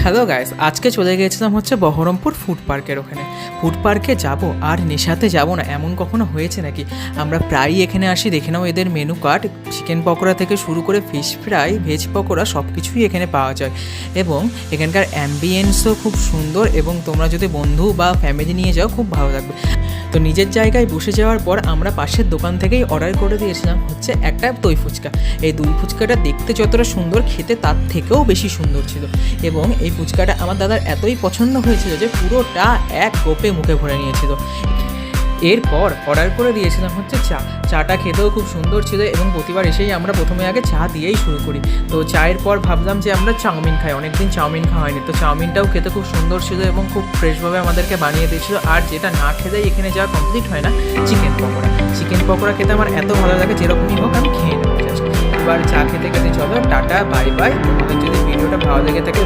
Hello guys, আজকে চলে গিয়েছিলাম হচ্ছে বহরমপুর ফুড পার্কের ওখানে। ফুড পার্কে যাব আর নেশাতে যাব না এমন কখনো হয়েছে নাকি? আমরা প্রায়ই এখানে আসি, দেখে নাও এদের মেনু কার্ড, চিকেন পকোড়া থেকে শুরু করে ফিশ ফ্রাই, ভেজ পকোড়া সব কিছুই এখানে পাওয়া যায়। এবং এখানকার অ্যাম্বিয়েন্সও খুব সুন্দর, এবং তোমরা যদি বন্ধু বা ফ্যামিলি নিয়ে যাও খুব ভালো লাগবে। তো নিজের জায়গায় বসে যাওয়ার পর আমরা পাশের দোকান থেকেই অর্ডার করে দিয়েছিলাম হচ্ছে একটা দই ফুচকা। এই দই ফুচকাটা দেখতে যতটা সুন্দর, খেতে তার থেকেও বেশি সুন্দর ছিল। এবং এই ফুচকাটা আমার দাদার এতই পছন্দ হয়েছিল যে পুরোটা এক গোপে মুখে ভরে নিয়েছিল। এরপর অর্ডার করে দিয়েছিলাম হচ্ছে চাটা খেতেও খুব সুন্দর ছিল, এবং প্রতিবার এসেই আমরা প্রথমে আগে চা দিয়েই শুরু করি। তো চায়ের পর ভাবলাম যে আমরা চাউমিন খাই, অনেকদিন চাউমিন খাওয়া হয়নি। তো চাউমিনটাও খেতে খুব সুন্দর ছিল এবং খুব ফ্রেশভাবে আমাদেরকে বানিয়ে দিয়েছিল। আর যেটা না খেলেই এখানে যাওয়া কমপ্লিট হয় না, চিকেন পকোড়া। চিকেন পকোড়া খেতে আমার এত ভালো লাগে, যেরকমই হোক আমি খেয়ে নেবো জাস্ট। এবার চা খেতে খেতে চলো টাটা বাই বাই। তোমাদের যদি ভিডিওটা ভালো লেগে থাকে